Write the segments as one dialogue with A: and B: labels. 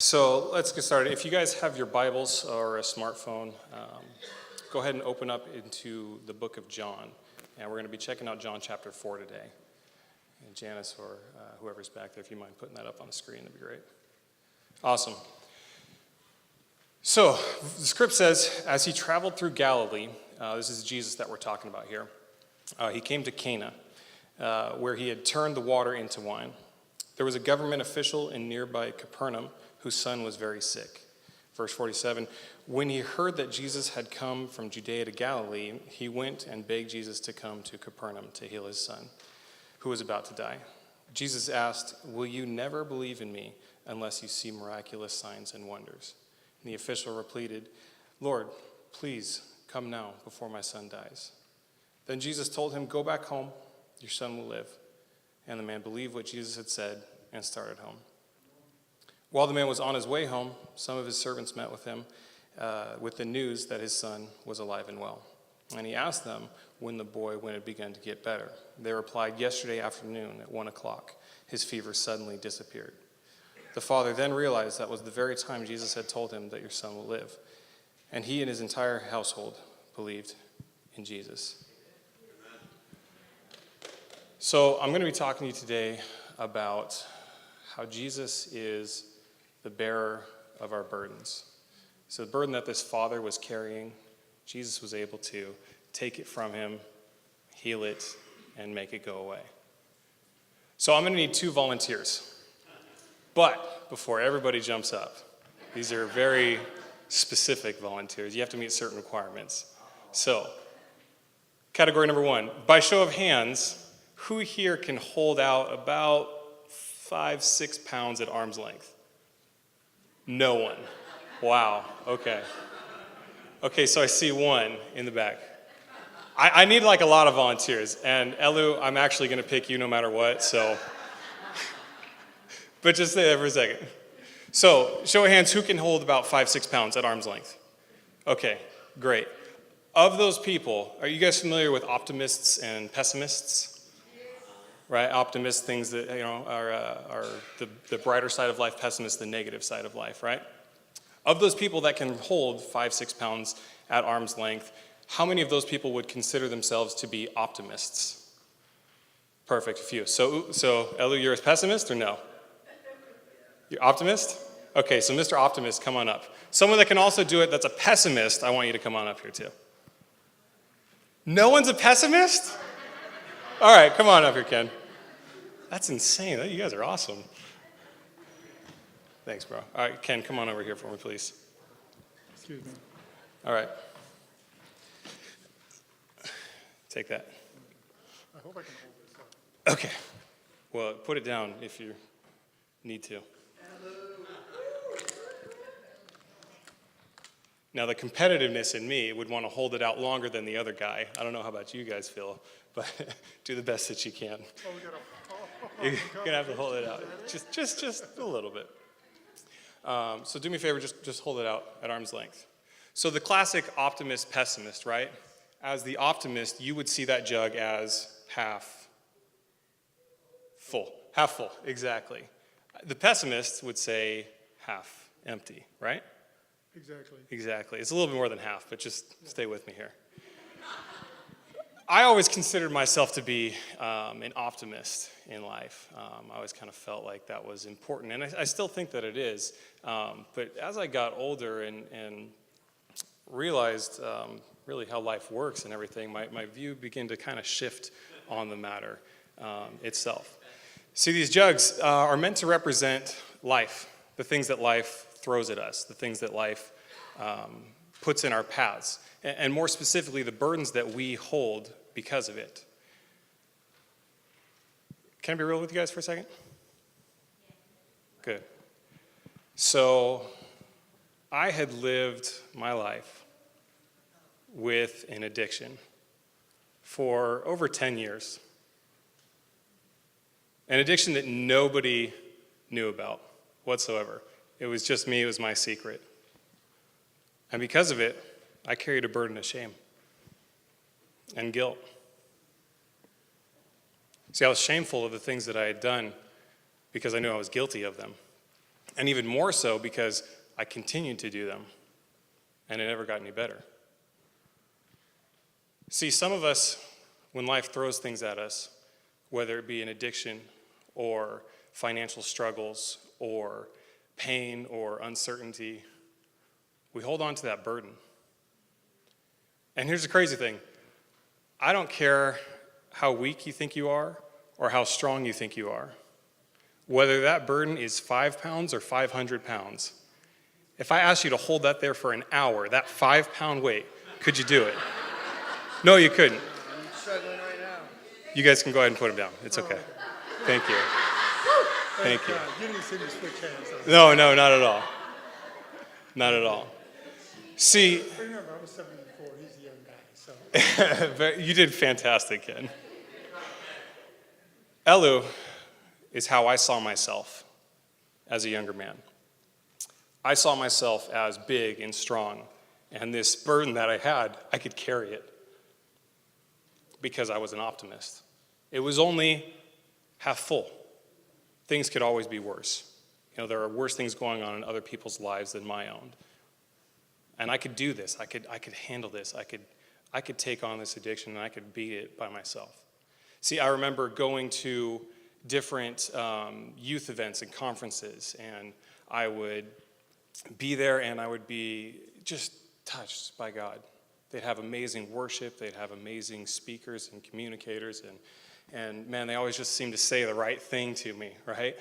A: So let's get started. If you guys have your Bibles or a smartphone, go ahead and open up into the book of John. And we're going to be checking out John chapter 4 today. And Janice or whoever's back there, if you mind putting that up on the screen, that'd be great. Awesome. So the script says, as he traveled through Galilee, this is Jesus that we're talking about here, he came to Cana, where he had turned the water into wine. There was a government official in nearby Capernaum whose son was very sick. Verse 47, when he heard that Jesus had come from Judea to Galilee, he went and begged Jesus to come to Capernaum to heal his son, who was about to die. Jesus asked, will you never believe in me unless you see miraculous signs and wonders? And the official repeated, Lord, please come now before my son dies. Then Jesus told him, go back home, your son will live. And the man believed what Jesus had said and started home. While the man was on his way home, some of his servants met with him with the news that his son was alive and well. And he asked them when it had begun to get better. They replied, yesterday afternoon at 1 o'clock, his fever suddenly disappeared. The father then realized that was the very time Jesus had told him that your son will live. And he and his entire household believed in Jesus. So I'm going to be talking to you today about how Jesus is the bearer of our burdens. So the burden that this father was carrying, Jesus was able to take it from him, heal it, and make it go away. So I'm going to need 2 volunteers. But before everybody jumps up, these are very specific volunteers. You have to meet certain requirements. So, category number 1, by show of hands, who here can hold out about 5-6 pounds at arm's length? No one. Wow, okay. Okay, so I see one in the back. I need like a lot of volunteers, and Elu, I'm actually going to pick you no matter what, so. But just stay there for a second. So, show of hands, who can hold about 5-6 pounds at arm's length? Okay, great. Of those people, are you guys familiar with optimists and pessimists? Right, optimists, things that are the brighter side of life, pessimists, the negative side of life, right? Of those people that can hold 5-6 pounds at arm's length, how many of those people would consider themselves to be optimists? Perfect, a few. So Elu, you're a pessimist or no? You're optimist? Okay, so Mr. Optimist, come on up. Someone that can also do it that's a pessimist, I want you to come on up here too. No one's a pessimist? All right, come on up here, Ken. That's insane. You guys are awesome. Thanks, bro. All right, Ken, come on over here for me, please.
B: Excuse me.
A: All right. Take that.
B: I hope I can hold this up.
A: Okay. Well, put it down if you need to. Now, the competitiveness in me would want to hold it out longer than the other guy. I don't know how about you guys feel, but do the best that you can.
B: Oh, we got
A: You're gonna have to hold it out, just a little bit. So do me a favor, just hold it out at arm's length. So the classic optimist pessimist, right? As the optimist, you would see that jug as half full, exactly. The pessimist would say half empty, right? Exactly. It's a little bit more than half, but just stay with me here. I always considered myself to be an optimist in life. I always kind of felt like that was important, and I still think that it is. But as I got older and realized really how life works and everything, my view began to kind of shift on the matter itself. See, these jugs are meant to represent life, the things that life throws at us, the things that life puts in our paths, and more specifically, the burdens that we hold because of it. Can I be real with you guys for a second? Good. So, I had lived my life with an addiction for over 10 years. An addiction that nobody knew about whatsoever. It was just me, it was my secret. And because of it, I carried a burden of shame and guilt. See, I was shameful of the things that I had done because I knew I was guilty of them. And even more so because I continued to do them, and it never got any better. See, some of us, when life throws things at us, whether it be an addiction or financial struggles or pain or uncertainty, we hold on to that burden. And here's the crazy thing. I don't care how weak you think you are or how strong you think you are. Whether that burden is 5 pounds or 500 pounds. If I asked you to hold that there for an hour, that 5-pound weight, could you do it? No, you couldn't.
C: I'm struggling right now.
A: You guys can go ahead and put him down. It's okay. Thank you. Thank you.
B: You didn't see me switch hands.
A: No, not at all. Not at all. See,
B: Remember, I was 74. He's a young guy, so.
A: you did fantastic, Ken. Elu is how I saw myself as a younger man. I saw myself as big and strong, and this burden that I had, I could carry it because I was an optimist. It was only half full. Things could always be worse. You know, there are worse things going on in other people's lives than my own. And I could do this. I could handle this. I could take on this addiction, and I could beat it by myself. See, I remember going to different youth events and conferences, and I would be there, and I would be just touched by God. They'd have amazing worship. They'd have amazing speakers and communicators, and man, they always just seemed to say the right thing to me, right?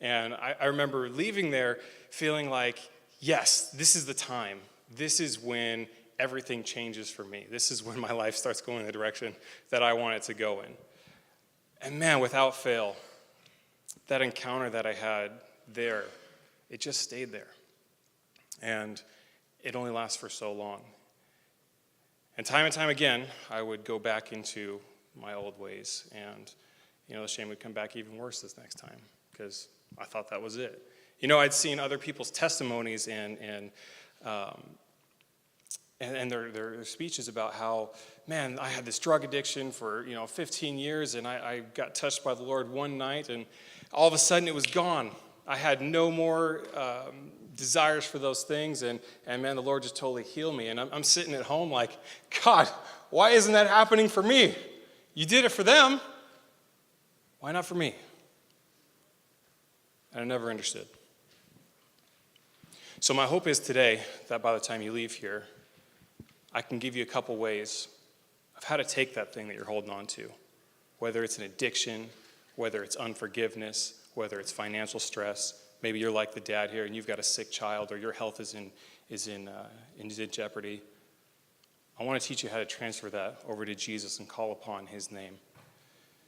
A: And I remember leaving there feeling like, yes, this is the time. This is when everything changes for me. This is when my life starts going in the direction that I want it to go in. And man, without fail, that encounter that I had there, it just stayed there. And it only lasts for so long. And time again, I would go back into my old ways. And, you know, the shame would come back even worse this next time because I thought that was it. You know, I'd seen other people's testimonies and their speeches about how, man, I had this drug addiction for, 15 years, and I got touched by the Lord one night, and all of a sudden it was gone. I had no more desires for those things, and man, the Lord just totally healed me. And I'm sitting at home like, God, why isn't that happening for me? You did it for them. Why not for me? And I never understood. So my hope is today that by the time you leave here, I can give you a couple ways of how to take that thing that you're holding on to, whether it's an addiction, whether it's unforgiveness, whether it's financial stress. Maybe you're like the dad here and you've got a sick child or your health is in jeopardy. I want to teach you how to transfer that over to Jesus and call upon his name.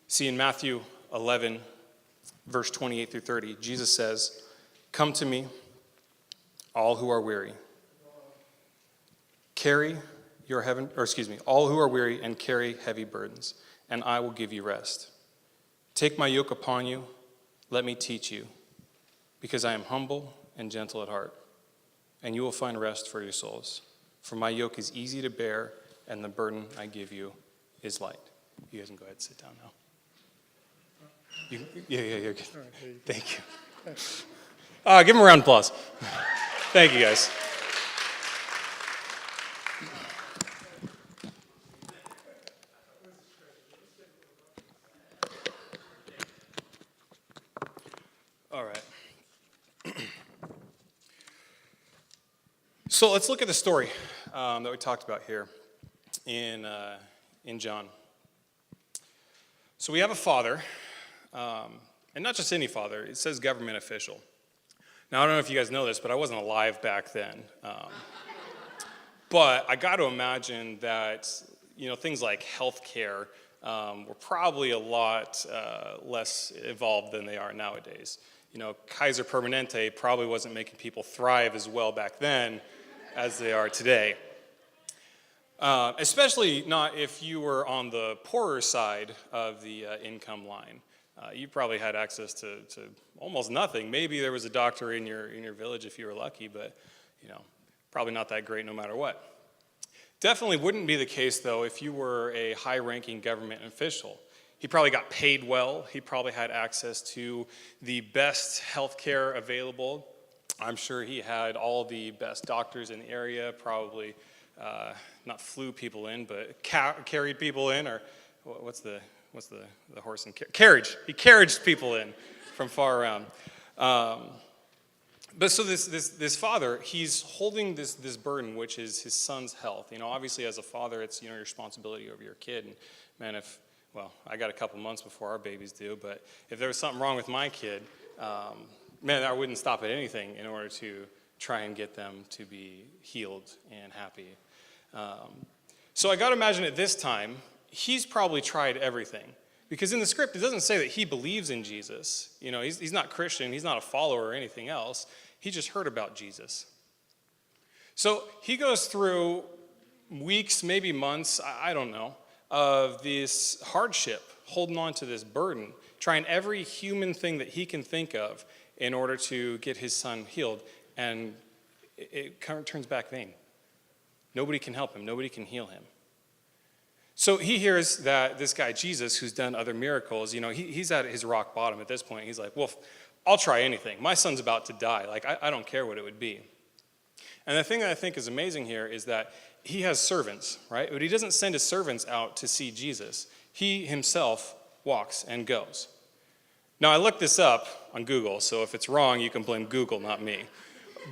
A: See, in Matthew 11, verse 28 through 30, Jesus says, "Come to me, all who are weary. All who are weary and carry heavy burdens, and I will give you rest. Take my yoke upon you, let me teach you, because I am humble and gentle at heart, and you will find rest for your souls. For my yoke is easy to bear, and the burden I give you is light." You guys can go ahead and sit down now. You're good. Thank you. Give him a round of applause. Thank you, guys. All right. So let's look at the story that we talked about here in John. So we have a father, and not just any father. It says government official. Now, I don't know if you guys know this, but I wasn't alive back then. But I got to imagine that, things like healthcare were probably a lot less evolved than they are nowadays. Kaiser Permanente probably wasn't making people thrive as well back then as they are today. Especially not if you were on the poorer side of the income line. You probably had access to almost nothing. Maybe there was a doctor in your village if you were lucky, but probably not that great no matter what. Definitely wouldn't be the case though if you were a high-ranking government official. He probably got paid well. He probably had access to the best health care available. I'm sure he had all the best doctors in the area, probably not flew people in, but carried people in, or what's the horse and carriage? He carriaged people in from far around. But so this father, he's holding this burden, which is his son's health. Obviously as a father, it's your responsibility over your kid. And man, I got a couple months before our babies do, but if there was something wrong with my kid, man, I wouldn't stop at anything in order to try and get them to be healed and happy. So I got to imagine at this time, he's probably tried everything. Because in the script, it doesn't say that he believes in Jesus. He's not Christian. He's not a follower or anything else. He just heard about Jesus. So he goes through weeks, maybe months, I don't know, of this hardship, holding on to this burden, trying every human thing that he can think of in order to get his son healed. And it kind of turns back vain. Nobody can help him. Nobody can heal him. So he hears that this guy, Jesus, who's done other miracles, he's at his rock bottom at this point. He's like, well, I'll try anything. My son's about to die. I don't care what it would be. And the thing that I think is amazing here is that he has servants, right? But he doesn't send his servants out to see Jesus. He himself walks and goes. Now, I looked this up on Google, so if it's wrong, you can blame Google, not me.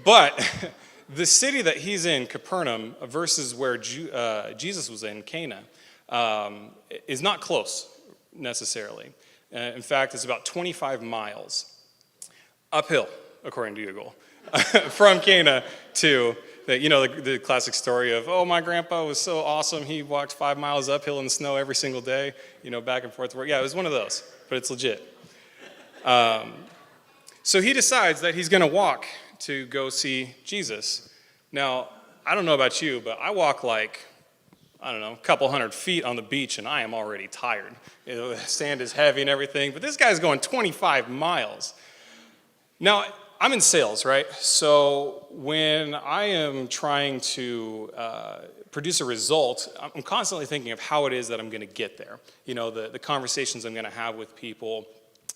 A: But the city that he's in, Capernaum, versus where Jesus was in, Cana, is not close necessarily. In fact, it's about 25 miles uphill, according to Google, from Cana to the classic story of, oh, my grandpa was so awesome, he walked 5 miles uphill in the snow every single day, back and forth to work. Yeah, it was one of those, but it's legit. So he decides that he's going to walk to go see Jesus. Now, I don't know about you, but I walk a couple hundred feet on the beach, and I am already tired. The sand is heavy and everything, but this guy's going 25 miles. Now, I'm in sales, right? So when I am trying to produce a result, I'm constantly thinking of how it is that I'm going to get there. The conversations I'm going to have with people,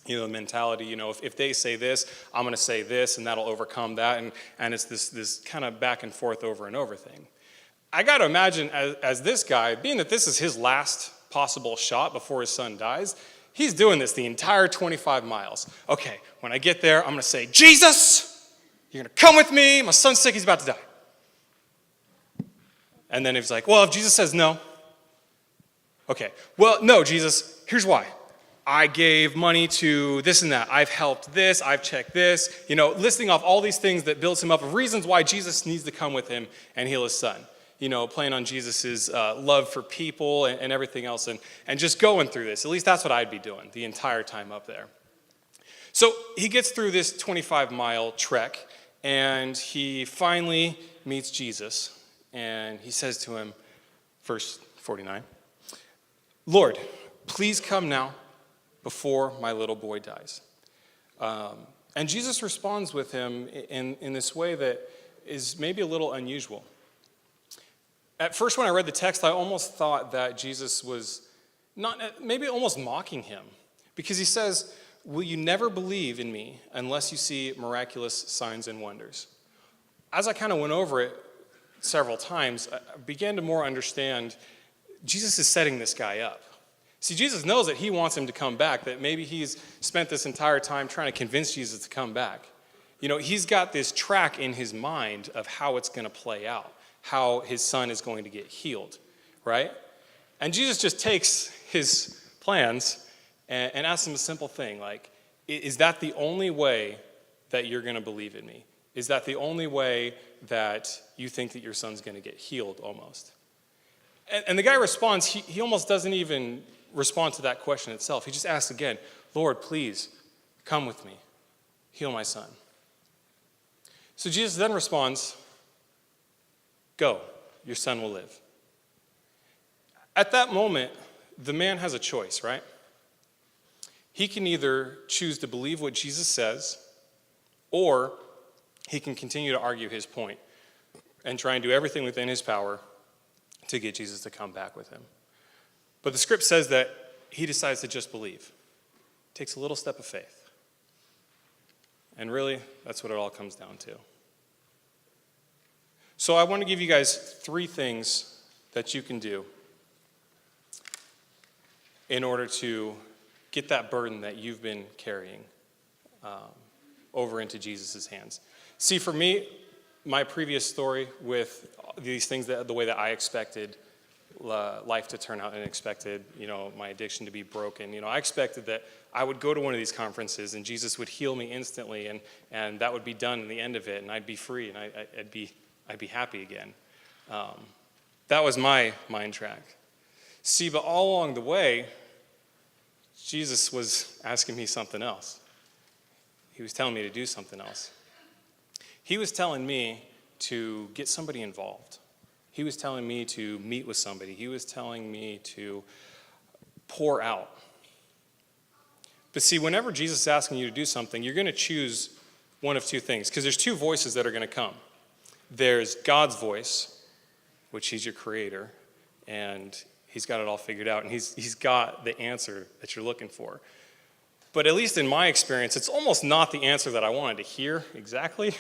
A: the mentality, if they say this, I'm going to say this, and that'll overcome that. And it's this kind of back and forth over and over thing. I got to imagine as this guy, being that this is his last possible shot before his son dies, he's doing this the entire 25 miles. Okay, when I get there, I'm going to say, Jesus, you're going to come with me. My son's sick. He's about to die. And then he's like, well, if Jesus says no. Okay, well, no, Jesus, here's why. I gave money to this and that. I've helped this. I've checked this. Listing off all these things that builds him up of reasons why Jesus needs to come with him and heal his son. Playing on Jesus' love for people and everything else and just going through this. At least that's what I'd be doing the entire time up there. So he gets through this 25-mile trek, and he finally meets Jesus, and he says to him, verse 49, Lord, please come now before my little boy dies. And Jesus responds with him in this way that is maybe a little unusual. At first, when I read the text, I almost thought that Jesus was maybe almost mocking him, because he says, will you never believe in me unless you see miraculous signs and wonders? As I kind of went over it several times, I began to more understand Jesus is setting this guy up. See, Jesus knows that he wants him to come back, that maybe he's spent this entire time trying to convince Jesus to come back. He's got this track in his mind of how it's going to play out, how his son is going to get healed, right? And Jesus just takes his plans and asks him a simple thing, like, is that the only way that you're going to believe in me? Is that the only way that you think that your son's going to get healed almost? And the guy responds, he almost doesn't even respond to that question itself. He just asks again, Lord, please come with me, heal my son. So Jesus then responds, go, your son will live. At that moment, the man has a choice, right? He can either choose to believe what Jesus says, or he can continue to argue his point and try and do everything within his power to get Jesus to come back with him. But the script says that he decides to just believe. Takes a little step of faith. And really, that's what it all comes down to. So I want to give you guys 3 things that you can do in order to get that burden that you've been carrying over into Jesus' hands. See, for me, my previous story with these things, the way that I expected life to turn out and expected, my addiction to be broken. I expected that I would go to one of these conferences and Jesus would heal me instantly, and that would be done in the end of it, and I'd be free, and I'd be happy again. That was my mind track. See, but all along the way, Jesus was asking me something else. He was telling me to do something else. He was telling me to get somebody involved. He was telling me to meet with somebody. He was telling me to pour out. But see, whenever Jesus is asking you to do something, you're going to choose one of 2 things, because there's 2 voices that are going to come. There's God's voice, which he's your creator, and he's got it all figured out, and he's got the answer that you're looking for. But at least in my experience, it's almost not the answer that I wanted to hear exactly.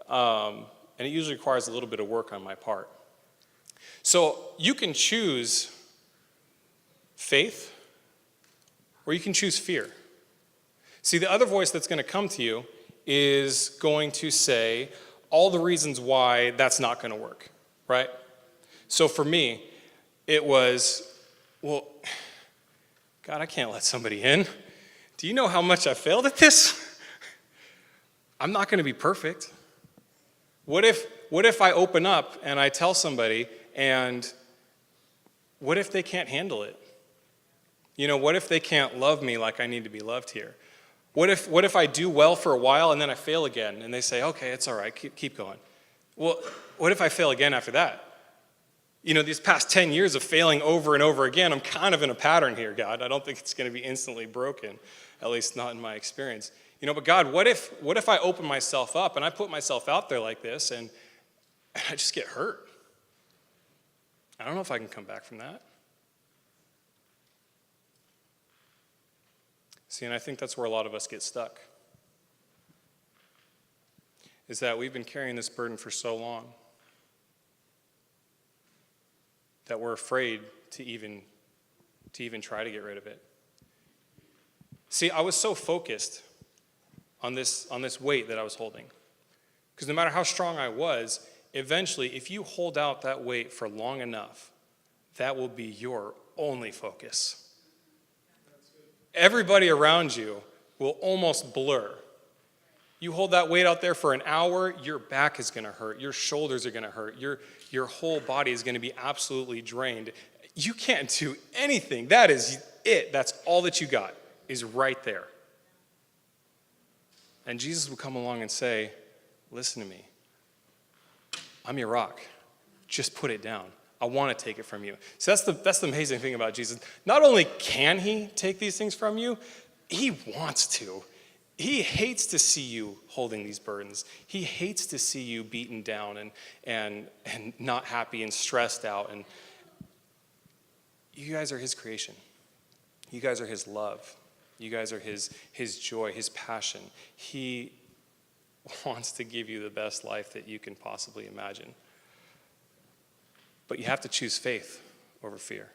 A: And it usually requires a little bit of work on my part. So you can choose faith, or you can choose fear. See, the other voice that's going to come to you is going to say all the reasons why that's not going to work, right? So for me, it was, well, God, I can't let somebody in. Do you know how much I failed at this? I'm not going to be perfect. What if I open up and I tell somebody, and what if they can't handle it? What if they can't love me like I need to be loved here? What if I do well for a while and then I fail again, and they say, okay, it's all right, keep going. Well, what if I fail again after that? These past 10 years of failing over and over again, I'm kind of in a pattern here, God. I don't think it's going to be instantly broken, at least not in my experience. But God, what if I open myself up and I put myself out there like this and I just get hurt? I don't know if I can come back from that. See, and I think that's where a lot of us get stuck, is that we've been carrying this burden for so long that we're afraid to even try to get rid of it. See, I was so focused on this weight that I was holding, because no matter how strong I was, eventually, if you hold out that weight for long enough, that will be your only focus. Everybody around you will almost blur. You hold that weight out there for an hour, your back is going to hurt, your shoulders are going to hurt, your whole body is going to be absolutely drained. You can't do anything. That is it. That's all that you got, is right there. And Jesus would come along and say, listen to me. I'm your rock. Just put it down. I want to take it from you. So that's the amazing thing about Jesus. Not only can he take these things from you, he wants to. He hates to see you holding these burdens. He hates to see you beaten down and not happy and stressed out. And you guys are his creation. You guys are his love. You guys are his joy, his passion. He wants to give you the best life that you can possibly imagine. But you have to choose faith over fear.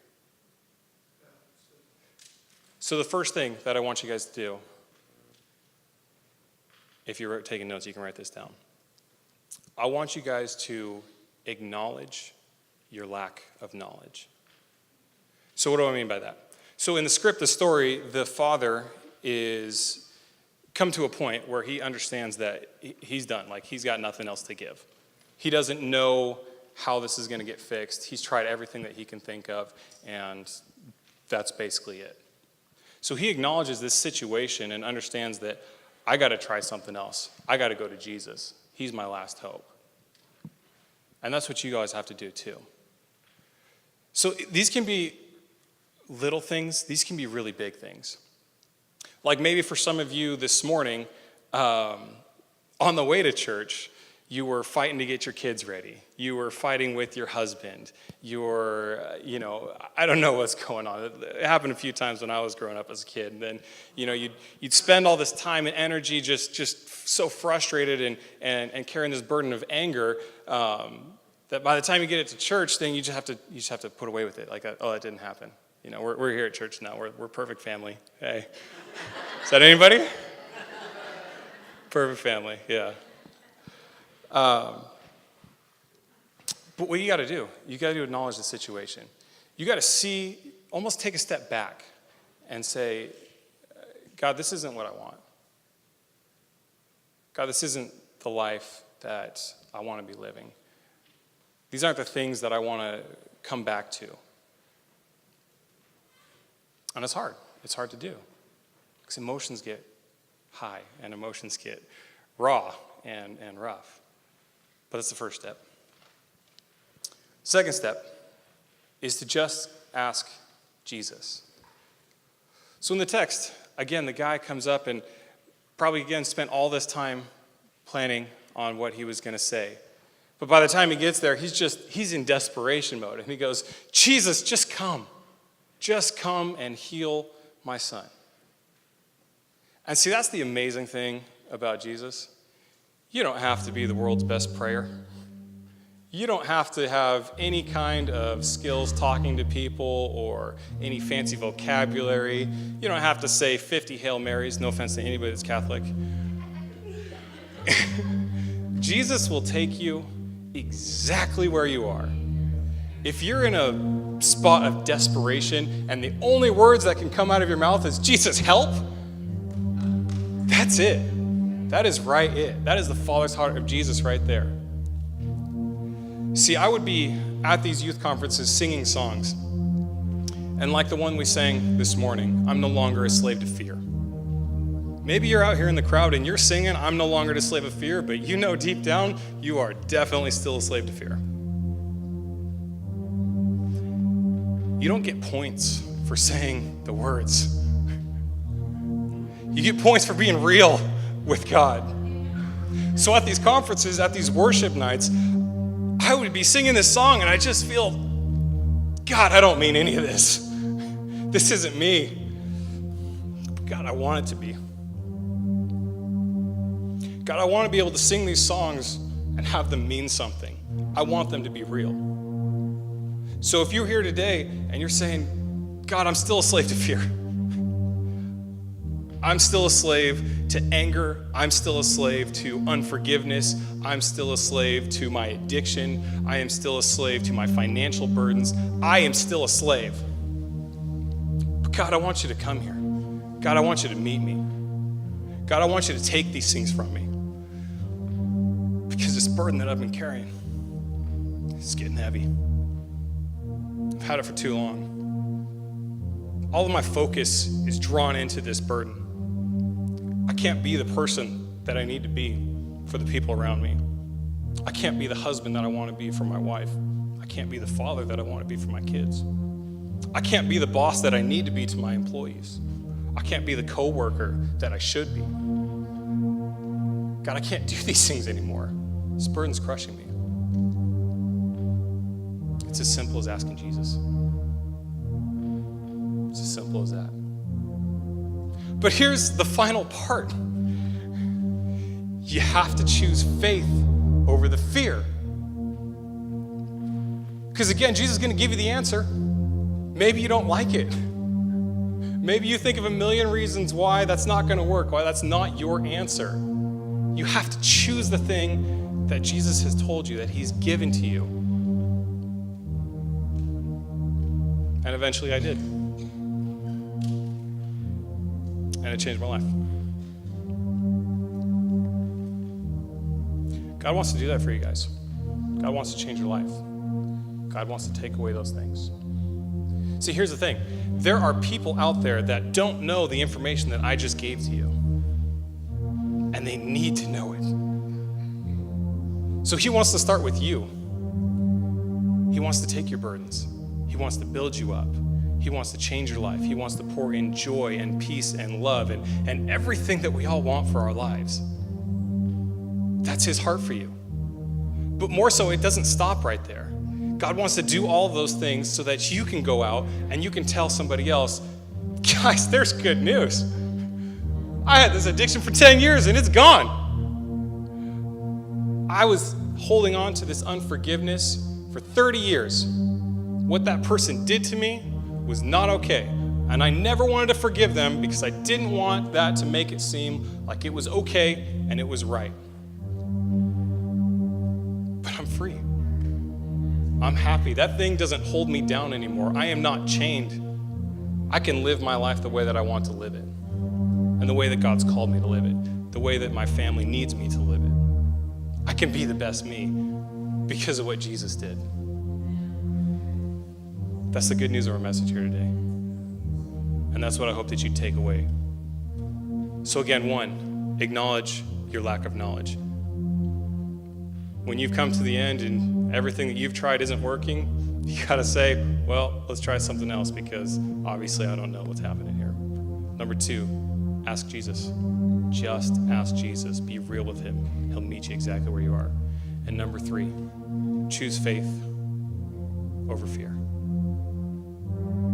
A: So the first thing that I want you guys to do, if you're taking notes, you can write this down. I want you guys to acknowledge your lack of knowledge. So what do I mean by that? So in the script, the story, the father is come to a point where he understands that he's done. Like, he's got nothing else to give. He doesn't know how this is going to get fixed. He's tried everything that he can think of, and that's basically it. So he acknowledges this situation and understands that I got to try something else. I got to go to Jesus. He's my last hope. And that's what you guys have to do too. So these can be little things. These can be really big things. Like maybe for some of you this morning, on the way to church, You were fighting to get your kids ready. You were fighting with your husband. You were, I don't know what's going on. It happened a few times when I was growing up as a kid. And then, you'd spend all this time and energy just so frustrated and carrying this burden of anger that by the time you get it to church, then you just have to put away with it. Like, oh, that didn't happen. We're here at church now. We're a perfect family. Hey, is that anybody? Perfect family, yeah. But what you got to do, acknowledge the situation. You got to almost take a step back and say, God, this isn't what I want. God, this isn't the life that I want to be living. These aren't the things that I want to come back to. And it's hard. It's hard to do. Because emotions get high and emotions get raw and rough. But it's the first step. Second step is to just ask Jesus. So in the text, again, the guy comes up and probably again spent all this time planning on what he was going to say. But by the time he gets there, he's in desperation mode. And he goes, Jesus, just come. Just come and heal my son. And see, that's the amazing thing about Jesus. You don't have to be the world's best prayer. You don't have to have any kind of skills talking to people or any fancy vocabulary. You don't have to say 50 Hail Marys, no offense to anybody that's Catholic. Jesus will take you exactly where you are. If you're in a spot of desperation and the only words that can come out of your mouth is, Jesus, help, that's it. That is right it. That is the Father's heart of Jesus right there. See, I would be at these youth conferences singing songs. And like the one we sang this morning, I'm no longer a slave to fear. Maybe you're out here in the crowd and you're singing, I'm no longer a slave of fear, but you know deep down, you are definitely still a slave to fear. You don't get points for saying the words. You get points for being real with God. So at these conferences, at these worship nights, I would be singing this song and I just feel, God, I don't mean any of this. This isn't me. But God, I want it to be. God, I want to be able to sing these songs and have them mean something. I want them to be real. So if you're here today and you're saying, God, I'm still a slave to fear. I'm still a slave to anger. I'm still a slave to unforgiveness. I'm still a slave to my addiction. I am still a slave to my financial burdens. I am still a slave. But God, I want you to come here. God, I want you to meet me. God, I want you to take these things from me. Because this burden that I've been carrying is getting heavy. I've had it for too long. All of my focus is drawn into this burden. I can't be the person that I need to be for the people around me. I can't be the husband that I want to be for my wife. I can't be the father that I want to be for my kids. I can't be the boss that I need to be to my employees. I can't be the coworker that I should be. God, I can't do these things anymore. This burden's crushing me. It's as simple as asking Jesus. It's as simple as that. But here's the final part. You have to choose faith over the fear. Because again, Jesus is going to give you the answer. Maybe you don't like it. Maybe you think of a million reasons why that's not going to work, why that's not your answer. You have to choose the thing that Jesus has told you, that he's given to you. And eventually I did. And it changed my life. God wants to do that for you guys. God wants to change your life. God wants to take away those things. See, here's the thing. There are people out there that don't know the information that I just gave to you. And they need to know it. So he wants to start with you. He wants to take your burdens. He wants to build you up. He wants to change your life. He wants to pour in joy and peace and love and everything that we all want for our lives. That's his heart for you. But more so, it doesn't stop right there. God wants to do all of those things so that you can go out and you can tell somebody else, guys, there's good news. I had this addiction for 10 years and it's gone. I was holding on to this unforgiveness for 30 years. What that person did to me was not okay. And I never wanted to forgive them because I didn't want that to make it seem like it was okay and it was right. But I'm free. I'm happy. That thing doesn't hold me down anymore. I am not chained. I can live my life the way that I want to live it, and the way that God's called me to live it, the way that my family needs me to live it. I can be the best me because of what Jesus did. That's the good news of our message here today. And that's what I hope that you take away. So again, 1, acknowledge your lack of knowledge. When you've come to the end and everything that you've tried isn't working, you gotta say, well, let's try something else because obviously I don't know what's happening here. Number 2, ask Jesus. Just ask Jesus. Be real with him. He'll meet you exactly where you are. And number 3, choose faith over fear.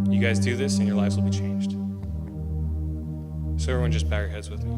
A: You guys do this and your lives will be changed. So everyone just bow your heads with me.